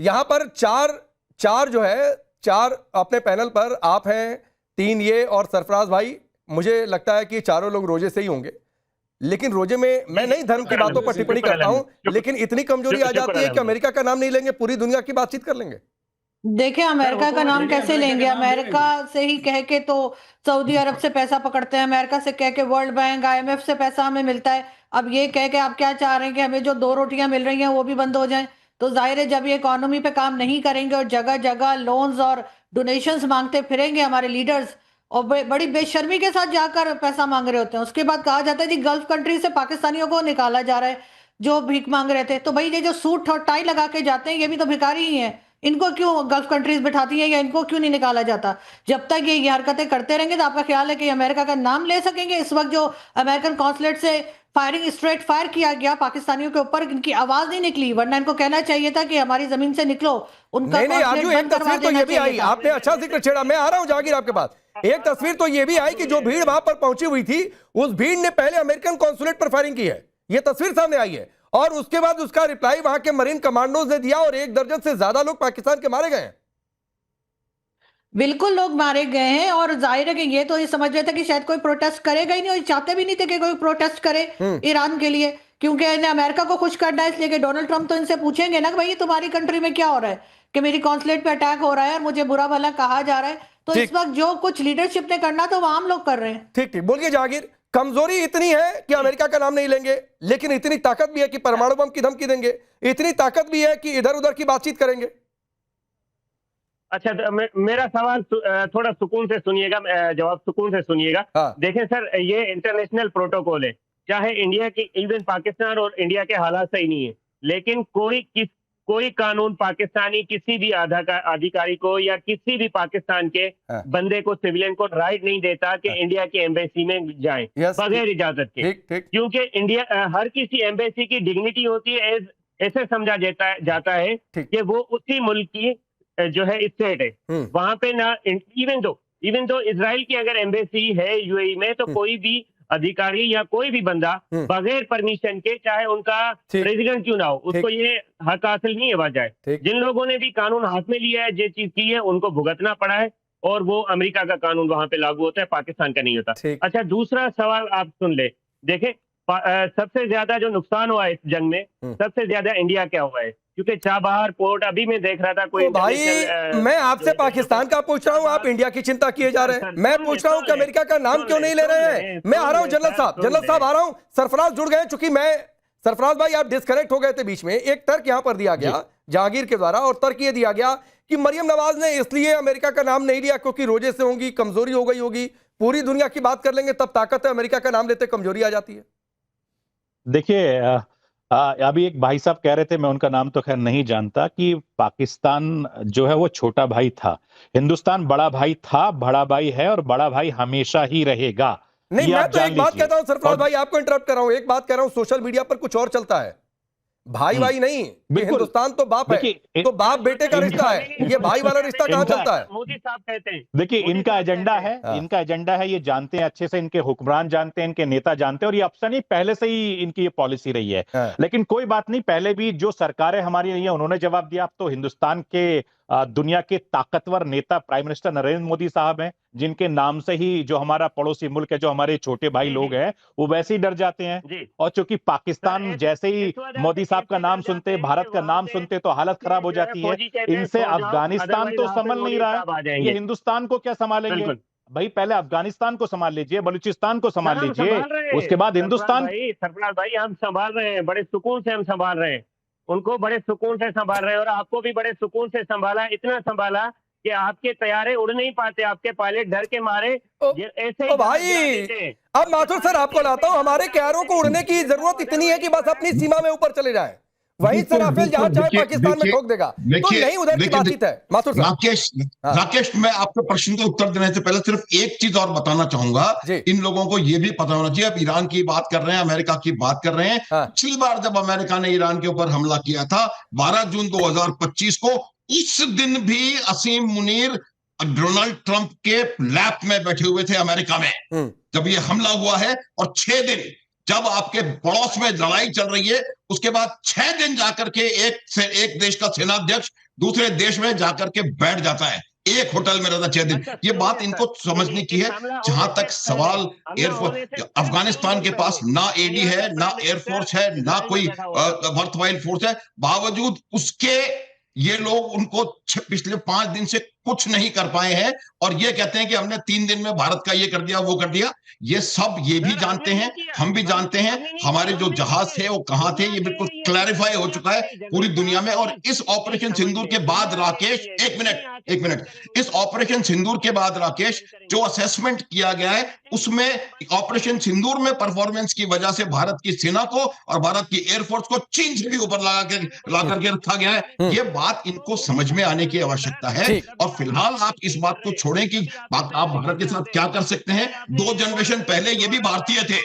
यहाँ पर चार जो है, 4 अपने पैनल पर आप हैं, 3 ये और सरफराज भाई, मुझे लगता है कि चारों लोग रोजे से ही होंगे। लेकिन रोजे में मैं नहीं धर्म की बातों पर टिप्पणी करता हूं, लेकिन इतनी कमजोरी आ जाती है कि अमेरिका का नाम नहीं लेंगे, पूरी दुनिया की बातचीत कर लेंगे। देखिए अमेरिका का नाम कैसे लेंगे, अमेरिका से ही कह के तो सऊदी अरब से पैसा पकड़ते हैं, अमेरिका से कह के वर्ल्ड बैंक IMF से पैसा हमें मिलता है। अब ये कह के आप क्या चाह रहे हैं कि हमें जो 2 रोटियां मिल रही हैं वो भी बंद हो जाएं? तो जाहिर है जब ये इकोनॉमी पे काम नहीं करेंगे और जगह जगह लोन्स और डोनेशंस मांगते फिरेंगे हमारे लीडर्स और बड़ी बेशर्मी के साथ जाकर पैसा मांग रहे होते हैं, उसके बाद कहा जाता है जी गल्फ कंट्री से पाकिस्तानियों को निकाला जा रहा है जो भीख मांग रहे थे। तो भाई ये जो सूट और टाई लगा के जाते हैं ये भी तो भिखारी ही हैं, इनको क्यों गल्फ कंट्रीज बिठाती हैं या इनको क्यों नहीं निकाला जाता? जब तक ये हरकतें करते रहेंगे तो आपका ख्याल है कि अमेरिका का नाम ले सकेंगे? इस वक्त जो अमेरिकन कॉन्सुलेट से स्ट्रेट फायर किया गया पाकिस्तानियों के ऊपर, इनकी आवाज नहीं निकली, वरना इनको कहना चाहिए था कि हमारी जमीन से निकलो, उनका नहीं, एक तस्वीर तो ये भी आई, आपने अच्छा जिक्र छेड़ा, मैं आ रहा हूं जहांगीर आपके पास। एक तस्वीर तो ये भी आई कि जो भीड़ वहां पर पहुंची हुई थी उस भीड़ ने पहले अमेरिकन कॉन्सुलेट पर फायरिंग की है, ये तस्वीर सामने आई है, और उसके बाद उसका रिप्लाई वहां के मरीन कमांडोज ने दिया और 1 दर्जन से ज्यादा लोग पाकिस्तान के मारे गए हैं। बिल्कुल लोग मारे गए हैं और जाहिर है कि ये तो ये समझ रहे थे कि शायद कोई प्रोटेस्ट करेगा ही नहीं और चाहते भी नहीं थे कि कोई प्रोटेस्ट करे ईरान के लिए, क्योंकि इन्हें अमेरिका को खुश करना है, इसलिए कि डोनाल्ड ट्रंप तो इनसे पूछेंगे ना कि भाई तुम्हारी कंट्री में क्या हो रहा है कि मेरी कॉन्सुलेट पे अटैक हो रहा है और मुझे बुरा भला कहा जा रहा है। तो इस वक्त जो कुछ लीडरशिप ने करना तो वो आम लोग कर रहे हैं। ठीक, बोलिए जहांगीर। कमजोरी इतनी है कि अमेरिका का नाम नहीं लेंगे, लेकिन इतनी ताकत भी है कि परमाणु बम की धमकी देंगे, इतनी ताकत भी है कि इधर उधर की बातचीत करेंगे। अच्छा, मेरा सवाल थोड़ा सुकून से सुनिएगा, जवाब सुकून से सुनिएगा। हाँ। देखें सर, ये इंटरनेशनल प्रोटोकॉल है, चाहे इंडिया की, इवन पाकिस्तान और इंडिया के हालात सही नहीं है, लेकिन कोई कानून पाकिस्तानी किसी भी अधिकारी को या किसी भी पाकिस्तान के बंदे को, सिविलियन को राइट नहीं देता कि इंडिया के एम्बेसी में जाएं बगैर इजाजत के, क्योंकि इंडिया हर किसी एम्बेसी की डिग्निटी होती है, ऐसे समझा जाता है कि वो उसी मुल्क की जो है स्टेट है, वहां पे ना इवन तो इजराइल की अगर एम्बेसी है यूएई में, तो कोई भी अधिकारी या कोई भी बंदा बगैर परमिशन के, चाहे उनका प्रेसिडेंट क्यों ना हो, उसको ये हक हासिल नहीं है जाए। जिन लोगों ने भी कानून हाथ में लिया है, जो चीज की है, उनको भुगतना पड़ा है और वो अमेरिका का कानून वहां पे लागू होता है, पाकिस्तान का नहीं होता। अच्छा, दूसरा सवाल आप सुन ले। देखे, सबसे ज्यादा जो नुकसान हुआ है इस जंग में, सबसे ज्यादा इंडिया क्या हुआ है, क्योंकि चाबहार पोर्ट अभी मैं देख रहा था कोई भाई, मैं आपसे पाकिस्तान का पूछ रहा हूं, आप इंडिया की चिंता किए जा रहे हैं। मैं पूछ रहा हूं कि अमेरिका का नाम क्यों नहीं ले रहे हैं। मैं आ रहा हूं जनरल साहब आ रहा हूं। सरफराज जुड़ गए, चूंकि सरफराज भाई आप डिस्कनेक्ट हो गए थे बीच में। एक तर्क यहां पर दिया गया जहांगीर के द्वारा, और तर्क ये दिया गया कि मरियम नवाज ने इसलिए अमेरिका का नाम नहीं लिया क्योंकि रोजे से होंगी, कमजोरी हो गई होगी? पूरी दुनिया की बात कर लेंगे तब ताकत है, अमेरिका का नाम लेते कमजोरी आ जाती है। देखिए अभी एक भाई साहब कह रहे थे, मैं उनका नाम तो खैर नहीं जानता, कि पाकिस्तान जो है वो छोटा भाई था, हिंदुस्तान बड़ा भाई था, बड़ा भाई है और बड़ा भाई हमेशा ही रहेगा। नहीं, ये मैं आप तो जान एक बात लीजिए। कहता हूं सरफराज और भाई, आपको इंटरप्ट कर रहा हूं, एक बात कह रहा हूं, सोशल मीडिया पर कुछ और चलता है, भाई भाई नहीं, ये बिल्कुल। हिंदुस्तान तो बाप है, देखिए, तो बाप बेटे का रिश्ता है, ये भाई वाला रिश्ता कहां इनका- चलता है? मोदी साहब कहते हैं, देखिए मोदी इनका साहब एजेंडा कहते हैं। है, इनका एजेंडा है, ये जानते हैं अच्छे से, इनके हुक्मरान जानते हैं, इनके नेता जानते हैं, और ये अफसर नहीं, पहले से ही इनकी ये पॉलिसी रही है। हाँ। लेकिन कोई बात नहीं, पहले भी जो सरकारें हमारी रही है उन्होंने जवाब दिया। अब तो हिंदुस्तान के दुनिया के ताकतवर नेता प्राइम मिनिस्टर नरेंद्र मोदी साहब हैं, जिनके नाम से ही जो हमारा पड़ोसी मुल्क है, जो हमारे छोटे भाई जी, लोग जी। हैं, वो वैसे ही डर जाते हैं। जी। और चूंकि पाकिस्तान सर, जैसे ही इस वजह मोदी से साहब का ऐसे नाम डर जाते सुनते, हैं भारत कि का वहाँ नाम से सुनते तो हालत खराब हो जो है जाती है। फौजी कहते हैं, इनसे सो जाओ, अफगानिस्तान तो otherwise संभल वहाँ पे नहीं मोदी रहा है, साहब आ ये जाएंगे। हिंदुस्तान को क्या संभालेंगे? बिल्कुल। भाई पहले अफगानिस्तान को संभाल लीजिए, बलूचिस्तान को संभाल हम लीजिए, संभाल रहे हैं उसके बाद हिंदुस्तान। सरफराज भाई हम संभाल रहे हैं, बड़े सुकून से हम संभाल रहे हैं, उनको बड़े सुकून से संभाल रहे हैं, और आपको भी बड़े सुकून से संभाला, इतना संभाला कि आपके तैयारे उड़ नहीं पाते, आपके पायलट डर के मारे ऐसे ही भाई अब माथुर सर आपको लाता हूं, हमारे कैरों को उड़ने की जरूरत इतनी है कि बस अपनी सीमा में ऊपर चले जाएं, वहीं से राफेल जहाज चाहे पाकिस्तान में ठोक देगा, तो नहीं उधर की बातचीत है। माथुर साहब, राकेश, मैं आपके प्रश्न का उत्तर देने से पहले सिर्फ एक चीज और बताना चाहूंगा। इन लोगों को यह भी पता होना चाहिए, अब ईरान की बात कर रहे हैं, अमेरिका की बात कर रहे हैं। पिछली बार जब अमेरिका ने ईरान के ऊपर हमला किया था 12 जून 2025 को, उस दिन भी असीम मुनीर डोनाल्ड ट्रंप के लैब में बैठे हुए थे अमेरिका में जब ये हमला हुआ है। और 6 दिन जब आपके पड़ोस में लड़ाई चल रही है, उसके बाद 6 दिन जाकर के एक देश का सेनाध्यक्ष दूसरे देश में जाकर के बैठ जाता है, एक होटल में रहता 6 दिन। ये बात इनको समझने की है। जहां तक सवाल एयरफोर्स, अफगानिस्तान के पास ना एडी है, ना एयरफोर्स है, ना कोई वर्थवाइल फोर्स है, बावजूद उसके ये लोग उनको पिछले 5 दिन से कुछ नहीं कर पाए हैं, और ये कहते हैं कि हमने 3 दिन में भारत का ये कर दिया, वो कर दिया। ये सब ये भी जानते हैं, हम भी जानते हैं, हमारे जो जहाज थे वो कहां थे, ये बिल्कुल क्लैरिफाई हो चुका है पूरी दुनिया में। और इस ऑपरेशन सिंदूर के बाद राकेश, एक मिनट, इस ऑपरेशन सिंदूर के बाद राकेश, जो असेसमेंट किया गया है उसमें ऑपरेशन सिंदूर में परफॉर्मेंस की वजह से भारत की सेना को और भारत की एयरफोर्स को चीन से भी ऊपर ला करके रखा गया है। ये बात इनको समझ में आने की आवश्यकता है। और फिलहाल आप इस बात को छोड़ें कि आप भारत के साथ क्या कर सकते हैं। 2 जनरेशन पहले ये भी भारतीय थे,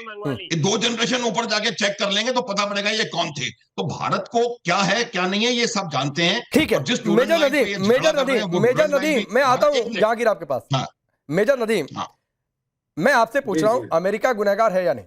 2 जनरेशन ऊपर जाके चेक कर लेंगे तो पता पड़ेगा ये कौन थे। तो भारत को क्या है क्या नहीं है ये सब जानते हैं। ठीक है, मेजर नदीम, मैं आता हूं जहांगीर आपके पास। मेजर नदीम, मैं आपसे पूछ रहा हूं, अमेरिका गुनहगार है या नहीं,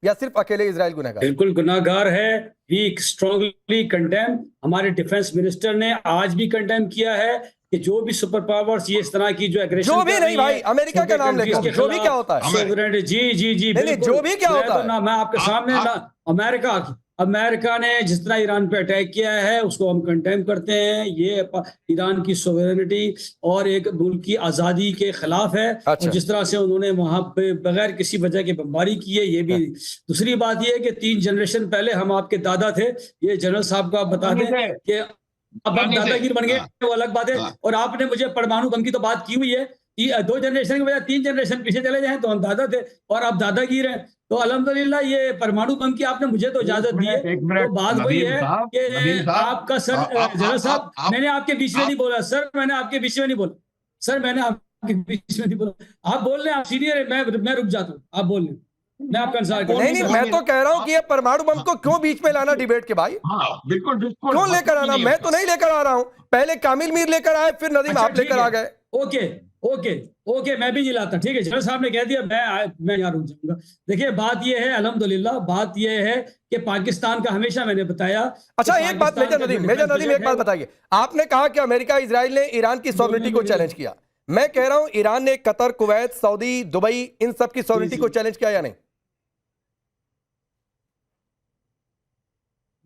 या सिर्फ अकेले इजराइल गुनहगार? बिल्कुल गुनाहगार है। वी स्ट्रांगली कंडेम, हमारे डिफेंस मिनिस्टर ने आज भी कंडेम किया है कि जो भी सुपर पावर्स ये इस तरह की जो एग्रेशन, जो भी नहीं भाई, अमेरिका का नाम लेकर जो भी क्या होता है, जी नहीं, जो भी क्या होता है, मैं आपके सामने अमेरिका ने जिस तरह ईरान पे अटैक किया है उसको हम कंडेम करते हैं। ये ईरान की सोवरेनिटी और एक मुल्क की आज़ादी के खिलाफ है। और जिस तरह से उन्होंने वहां पे बगैर किसी वजह की बमबारी की है, ये भी। दूसरी बात ये है कि 3 जनरेशन पहले हम आपके दादा थे, ये जनरल साहब का बता दें कि अब आप दादागिरी बन गए, वो अलग बात है। और आपने मुझे परमाणु बम की तो बात की हुई है, 2 जनरेशन की वजह 3 जनरेशन पीछे चले जाएं तो हम दादा थे और आप दादागिर हैं। तो अल्हम्दुलिल्लाह ये परमाणु बम की आपने मुझे तो इजाजत दी है। तो बात वही है कि आपका सर जनरल साहब, मैंने आपके बीच में नहीं बोला सर, मैंने आपके बीच में नहीं बोला सर, मैंने आपके बीच में नहीं बोला। आप बोल रहे हैं, आप सीनियर है, मैं रुक जाता हूँ, आप बोल रहे हैं, मैं आपका इंतजार कर। नहीं, मैं तो कह रहा हूं कि ये परमाणु बम को क्यों बीच में लाना डिबेट के भाई? बिल्कुल क्यों लेकर आना? मैं तो नहीं लेकर आ रहा हूं, पहले कामिल मीर लेकर आए, फिर नदीम आप लेकर आ गए। ओके, मैं भी नहीं लाता। ठीक है, जनरल साहब ने कह दिया, मैं यहाँ रुक जाऊंगा। देखिए बात ये है, अल्हम्दुलिल्लाह बात ये है कि पाकिस्तान का हमेशा मैंने बताया। अच्छा एक बात मेजर नदीम एक बात बताइए, आपने कहा कि अमेरिका इजराइल ने ईरान की सॉवरेनिटी को चैलेंज किया। मैं कह रहा हूं ईरान ने कतर, कुवैत, सऊदी, दुबई, इन सब की सॉवरेनिटी को चैलेंज किया या नहीं?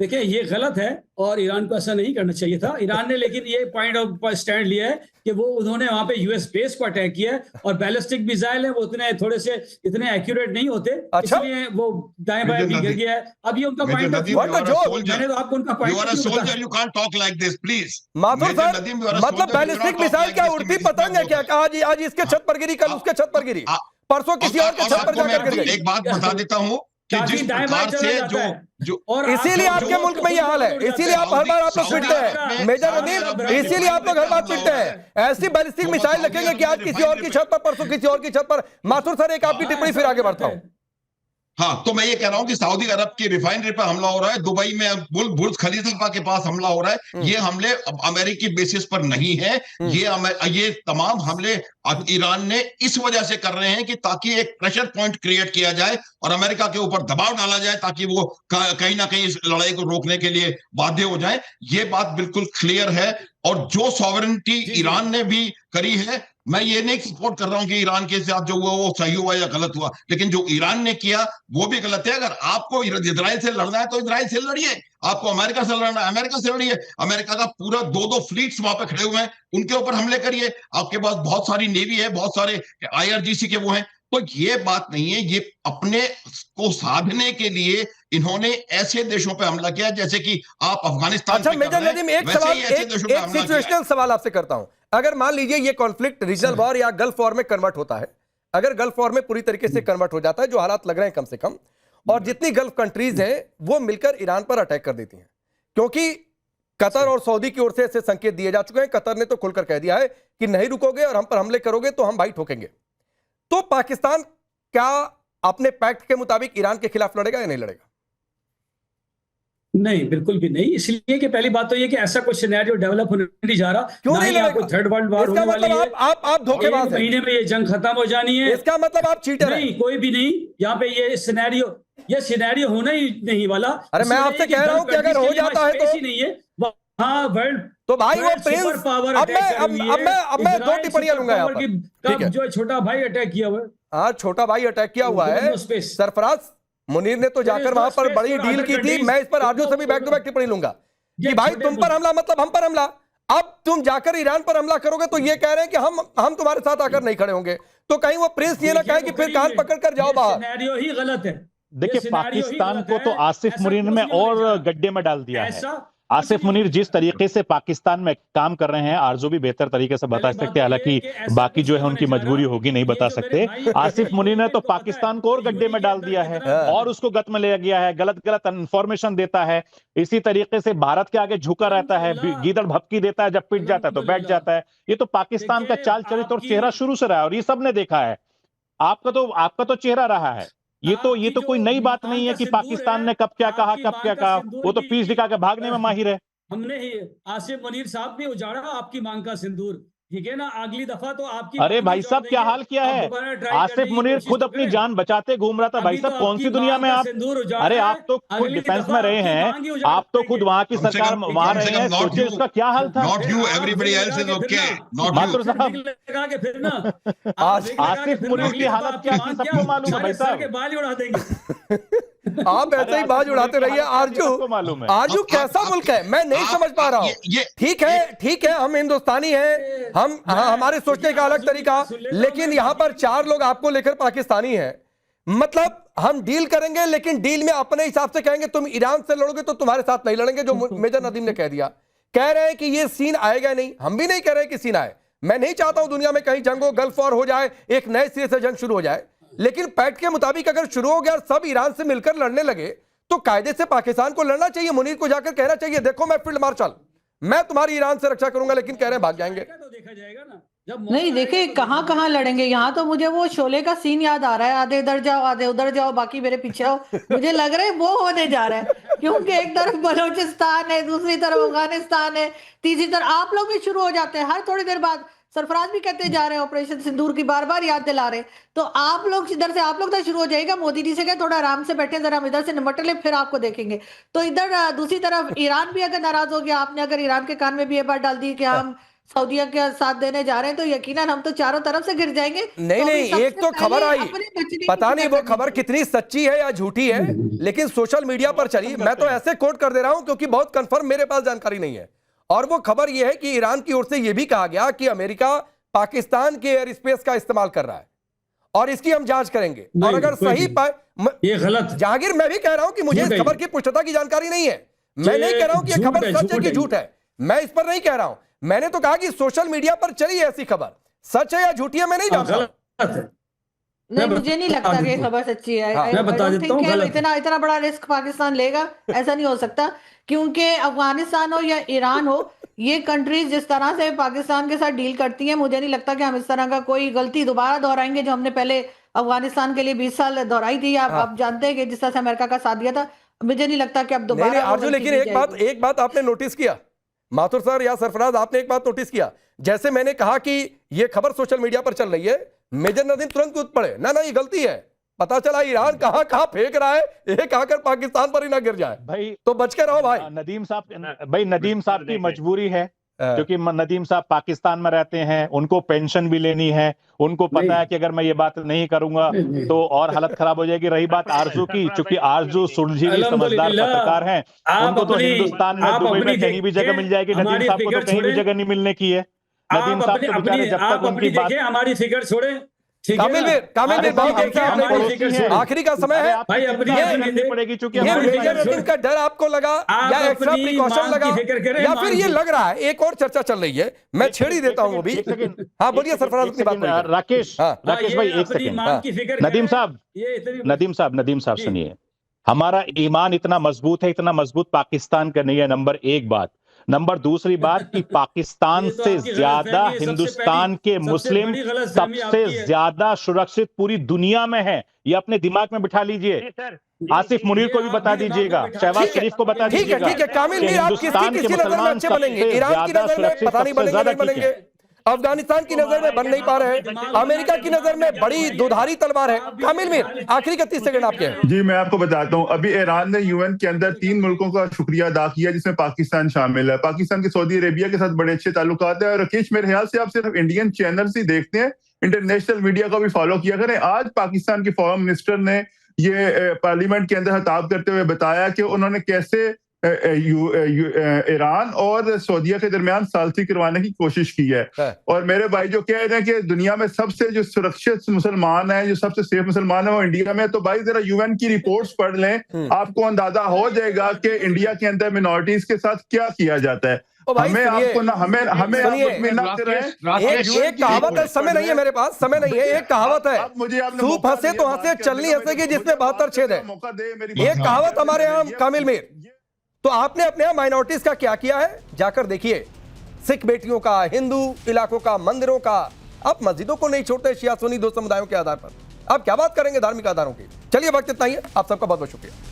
देखिए ये गलत है और ईरान को ऐसा नहीं करना चाहिए था। ईरान ने लेकिन ये पॉइंट ऑफ स्टैंड लिया है कि वो उन्होंने वहां पे यूएस बेस को अटैक किया है और बैलिस्टिक मिसाइल है वो इतने एक्यूरेट नहीं होते, अच्छा? इसलिए वो दाएं बाएं भी गिर गया है। अब ये उनका point of view What a joke! मैंने तो आपको उनका You are a point soldier, you can't talk like this, please. Mathur Major sir, Nadeem, you are a मतलब soldier, you ballistic cannot talk missile like क्या this उड़ती कि पतंग है क्या? आज इसके छत पर गिरी, कल उसके छत पर गिरी, परसों किसी और के छत पर आपको जाकर गिर मैं गई। एक बात बता देता हूँ कि काफी जिस दाएं प्रकार बाएं से चला जाता है। जो और इसीलिए आप- आपके जो- मुल्क में ये हाल है, इसीलिए आप हर बार आप लोग सऊदी पिटते अरब हैं में मेजर सऊदी नदीम, अरब में इसीलिए आप लोग हर बार पिटते हैं। ऐसी बैलिस्टिक मिसाइल रखेंगे कि आज किसी और की छत पर, परसों किसी और की छत पर। माथुर सर, एक आपकी टिप्पणी फिर आगे बढ़ता हूँ। हाँ, तो मैं ये कह रहा हूँ कि सऊदी अरब की रिफाइनरी पर हमला हो रहा है, दुबई में बुर्ज खलीफा के पास हमला हो रहा है। ये हमले अमेरिकी बेसिस पर नहीं है, ये तमाम हमले ईरान ने इस वजह से कर रहे हैं कि ताकि एक प्रेशर पॉइंट क्रिएट किया जाए और अमेरिका के ऊपर दबाव डाला जाए ताकि वो कहीं ना कहीं इस लड़ाई को रोकने के लिए बाध्य हो जाए। ये बात बिल्कुल क्लियर है। और जो सॉवरेनिटी ईरान ने भी करी है, मैं ये नहीं सपोर्ट कर रहा हूं कि ईरान के साथ जो हुआ वो सही हुआ या गलत हुआ, लेकिन जो ईरान ने किया वो भी गलत है। अगर आपको इजराइल से लड़ना है तो इजराइल से लड़िए, आपको अमेरिका से लड़ना है अमेरिका से लड़िए। अमेरिका का पूरा दो फ्लीट्स वहां पे खड़े हुए हैं, उनके ऊपर हमले करिए। आपके पास बहुत सारी नेवी है, बहुत सारे IRGC के वो हैं। तो ये बात नहीं है, ये अपने को साधने के लिए इन्होंने ऐसे देशों पे हमला किया जैसे कि आप अफगानिस्तान अच्छा पे कर मेजर रहे हैं, नदीम, एक वैसे सवाल, ही ऐसे देशों पे एक हमला किया है। सिचुएशनल सवाल आपसे करता हूं। अगर मान लीजिए ये कॉन्फ्लिक्ट रीजनल वॉर या गल्फ वॉर में कन्वर्ट होता है, अगर गल्फ वॉर में पूरी तरीके से कन्वर्ट हो जाता है, जो हालात लग रहे हैं कम से कम, और जितनी गल्फ कंट्रीज हैं वो मिलकर ईरान पर अटैक कर देती हैं, क्योंकि कतर और सऊदी की ओर से ऐसे संकेत दिए जा चुके हैं। कतर ने तो खुलकर कह दिया है कि नहीं रुकोगे और हम पर हमले करोगे तो हम भाई ठोकेंगे। तो पाकिस्तान क्या अपने पैक्ट के मुताबिक ईरान के खिलाफ लड़ेगा या नहीं लड़ेगा? नहीं, बिल्कुल भी नहीं। इसलिए कि पहली बात तो ये कि ऐसा कोई सिनेरियो डेवलप होने नहीं जा रहा। क्यों ना नहीं ही आपको लड़ेगा? थर्ड वर्ल्ड वॉर इसका होने वाली मतलब है। आप धोखेबाज एक हैं। महीने में ये जंग खत्म हो जानी है। इसका मतलब आप चीटर हैं। नहीं, कोई भी नहीं। यहाँ पे ये सिनेरियो होना ही नहीं वाला। अरे मैं आपसे कह रहा हूं कि अगर हो जाता है तो नहीं है वहाँ वर्ल्ड तो भाई वो प्रिंस, अब मैं दो टिप्पणियां लूंगा यहाँ पर। ठीक है, जो छोटा भाई अटैक किया हुआ है। हाँ, छोटा भाई अटैक किया हुआ है। सरफराज मुनीर ने तो जाकर वहां पर बड़ी डील की थी। मैं इस पर आरजू से भी बैक टू बैक टिप्पणी लूंगा कि भाई तुम पर हमला मतलब हम पर हमला। अब तुम जाकर ईरान पर हमला करोगे तो ये कह रहे हैं कि हम तुम्हारे साथ आकर नहीं खड़े होंगे। तो कहीं वो प्रिंस ये ना कहे कि फिर कान पकड़ कर जाओ बाहर। सिनेरियो ही गलत है। देखिए, पाकिस्तान को तो आसिफ मुनीर में और गड्ढे में डाल दिया है। आसिफ मुनीर जिस तरीके से पाकिस्तान में काम कर रहे हैं, आरजू भी बेहतर तरीके से बता सकते हैं, हालांकि बाकी जो है उनकी मजबूरी होगी, नहीं बता सकते। आसिफ मुनीर ने तो पाकिस्तान को और गड्ढे में डाल दिया है और उसको गत में ले गया है, गलत इंफॉर्मेशन देता है। इसी तरीके से भारत के आगे झुका रहता है, गीदड़ भपकी देता है, जब पिट जाता है तो बैठ जाता है। ये तो पाकिस्तान का चाल चरित्र और चेहरा शुरू से रहा है और ये सबने देखा है। आपका तो चेहरा रहा है। ये तो कोई नई बात नहीं है कि पाकिस्तान ने कब क्या कहा, वो तो पीस दिखा के भागने में माहिर है। हमने ही आसिफ मुनीर साहब ने उजाड़ा आपकी मांग का सिंदूर, ठीक है ना। अगली दफा तो आपकी अरे भाई साहब, क्या हाल किया है? आसिफ मुनीर खुद अपनी जान बचाते घूम रहा था। भाई साहब, कौन सी दुनिया में आप? अरे आप तो खुद डिफेंस में रहे हैं, आप तो खुद वहां की सरकार वहां रहे हैं, सोचिए उसका क्या हाल था। Not you, everybody else is okay. Not Mathur you. साहब, आसिफ मुनीर की हालत क्या थी सबको मालूम है भाई साहब। बाल उड़ा देंगे। आप ऐसे ही बाज उड़ाते रहिए। आरजू कैसा मुल्क है मैं नहीं समझ पा रहा हूँ। ठीक है, हम हिंदुस्तानी हैं, हमारे सोचने का अलग तरीका, लेकिन यहां पर 4 लोग आपको लेकर पाकिस्तानी हैं। मतलब हम डील करेंगे, लेकिन डील में अपने हिसाब से कहेंगे तुम ईरान से लड़ोगे तो तुम्हारे साथ नहीं लड़ेंगे, जो मेजर नदीम ने कह दिया। कह रहे हैं कि ये सीन आएगा नहीं, हम भी नहीं कह रहे कि सीन आए। मैं नहीं चाहता हूं दुनिया में कहीं जंग हो, गल्फ वॉर हो जाए, एक नए सिरे से जंग शुरू हो जाए, लेकिन पैक्ट के मुताबिक अगर शुरू हो गया और सब ईरान से मिलकर लड़ने लगे तो कायदे से पाकिस्तान को लड़ना चाहिए। मुनीर को जाकर कहना चाहिए देखो मैं फील्ड मार्शल, मैं तुम्हारी ईरान से रक्षा करूंगा, लेकिन कह रहे हैं भाग जाएंगे। तो देखा जाएगा ना। नहीं देखिए कहाँ लड़ेंगे। यहाँ तो मुझे वो शोले का सीन याद आ रहा है, आधे इधर जाओ आधे उधर जाओ बाकी मेरे पीछे आओ। मुझे लग रहा है वो होने जा रहा है, क्योंकि एक तरफ बलोचिस्तान है, दूसरी तरफ अफगानिस्तान है, तीसरी तरफ आप लोग भी शुरू हो जाते हैं। हर थोड़ी देर बाद सरफराज भी कहते जा रहे हैं ऑपरेशन सिंदूर की बार बार याद दिला रहे। तो आप लोग इधर से आप लोग तो शुरू हो जाएगा। मोदी जी से कहे थोड़ा आराम से बैठे, जरा हम इधर से निपट ले, फिर आपको देखेंगे। तो इधर दूसरी तरफ ईरान भी अगर नाराज हो गया, आपने अगर ईरान के कान में भी ये बात डाल दी कि हम सऊदीया के साथ देने जा रहे हैं तो यकीनन हम तो चारों तरफ से घिर जाएंगे। नहीं तो नहीं, सबसे एक तो खबर पहले आई, अपने बचने की पता नहीं फिक्र वो करनी खबर चाहिए। कितनी सच्ची है या झूठी है, लेकिन सोशल मीडिया पर चली। मैं तो ऐसे कोट कर दे रहा हूं क्योंकि बहुत कंफर्म मेरे पास जानकारी नहीं है। और वो खबर ये है कि ईरान की ओर से ये भी कहा गया कि अमेरिका पाकिस्तान के एयर स्पेस का इस्तेमाल कर रहा है और इसकी हम जांच करेंगे। और अगर सही ये गलत। जहांगीर, मैं भी कह रहा हूं कि मुझे इस खबर की पुष्टता की जानकारी नहीं है। मैं नहीं कह रहा हूं कि ये खबर सच है कि झूठ है, मैं इस पर नहीं कह रहा हूं। मैंने तो कहा कि सोशल मीडिया पर चली ऐसी खबर, सच है या झूठी है मैं नहीं जानता। नहीं, मुझे नहीं लगता कि खबर सच्ची है। मैं बता देता हूं, गलत है। इतना बड़ा रिस्क पाकिस्तान लेगा, ऐसा नहीं हो सकता। क्योंकि अफगानिस्तान हो या ईरान हो, ये कंट्रीज जिस तरह से पाकिस्तान के साथ डील करती हैं, मुझे नहीं लगता कि हम इस तरह का कोई गलती दोबारा दोहराएंगे जो हमने पहले अफगानिस्तान के लिए 20 साल दोहराई थी। आप जानते हैं कि जिस तरह से अमेरिका का साथ दिया था, मुझे नहीं लगता कि अब दोबारा आरजू, लेकिन एक बात आपने नोटिस किया, माथुर सर या सरफराज, आपने एक बात नोटिस किया, जैसे मैंने कहा कि ये खबर सोशल मीडिया पर चल रही है, मेजर नदीम तुरंत कूद पड़े, ना ये गलती है। पता चला ईरान कहां फेंक रहा है, एक आकर पाकिस्तान पर ही ना गिर जाए भाई, तो बच के रहो भाई। नदीम साहब की मजबूरी है, क्योंकि नदीम साहब पाकिस्तान में रहते हैं, उनको पेंशन भी लेनी है, उनको पता है कि अगर मैं ये बात नहीं करूंगा तो और हालत खराब हो जाएगी। रही बात आरजू की, चूंकि आरजू सुलझी समझदार पत्रकार हैं, उनको तो हिंदुस्तान में, दुबई में कहीं भी जगह मिल जाएगी। नदीम साहब को तो कहीं भी जगह नहीं मिलने की है। नदीम साहब तो बेचारे जब तक उनकी बात, हमारी फिगर छोड़े। कामिल वीर बहुत देर से आपने, आखिरी का समय है भाई, अपनी पड़ेगी, चूंकि ये मेजर नदीम का डर आपको लगा या एक्स्ट्रा प्रिकॉशन लगा या फिर ये लग रहा है एक और चर्चा चल रही है, मैं छेड़ ही देता हूं वो भी। हाँ बोलिए सरफराज, अपनी बात बोलिए। राकेश भाई एक सेकंड। नदीम साहब सुनिए, हमारा ईमान इतना मजबूत है, इतना मजबूत पाकिस्तान का नहीं है, नंबर एक बात। नंबर दूसरी बात कि पाकिस्तान से ज्यादा हिंदुस्तान के मुस्लिम सबसे ज्यादा सुरक्षित पूरी दुनिया में है, ये अपने दिमाग में बिठा लीजिए। आसिफ मुनीर को भी बता दीजिएगा, शहबाज शरीफ को बता दीजिएगा। ठीक है कामिल वीर, आप किसकी नजर में अच्छे बनेंगे? ईरान की नजर में पता नहीं बनेंगे, अफगानिस्तान की नजर में बन नहीं पा रहे हैं, अमेरिका की नजर में बड़ी दुधारी तलवार है। कामिल मीर, आखिरी 31 सेकंड आपके हैं। जी मैं आपको बताता हूं, अभी ईरान ने यूएन के अंदर 3 मुल्कों का शुक्रिया अदा किया जिसमें पाकिस्तान शामिल है। पाकिस्तान के सऊदी अरेबिया के साथ बड़े अच्छे ताल्लुकात है। और राकेश, मेरे ख्याल से आप सिर्फ इंडियन चैनल्स ही देखते हैं, इंटरनेशनल मीडिया को भी फॉलो किया करें। आज पाकिस्तान के फॉरेन मिनिस्टर ने ये पार्लियामेंट के अंदर खिताब करते हुए बताया कि उन्होंने कैसे ईरान और सऊदीया के दरमियान सालसी करवाने की कोशिश की है। और मेरे भाई जो कह रहे हैं कि दुनिया में सबसे जो सुरक्षित मुसलमान है, जो सबसे सेफ मुसलमान है वो इंडिया में, तो भाई जरा यूएन की रिपोर्ट्स पढ़ लें, आपको अंदाजा हो जाएगा कि इंडिया के अंदर मिनॉरिटीज के साथ क्या किया जाता है। हमें आपको ना हमें एक कहावत है, समय नहीं है मेरे पास, समय नहीं है। एक कहावत है, सूप हंसे तो हंसे, चलनी हंसेगी जिसमें 72 छेद है। एक कहावत हमारे यहाँ कामिल मीर। तो आपने अपने यहाँ माइनॉरिटीज का क्या किया है, जाकर देखिए। सिख बेटियों का, हिंदू इलाकों का, मंदिरों का। अब मस्जिदों को नहीं छोड़ते शिया सुन्नी 2 समुदायों के आधार पर। अब क्या बात करेंगे धार्मिक आधारों की। चलिए वक्त इतना ही है, आप सबका बहुत बहुत शुक्रिया।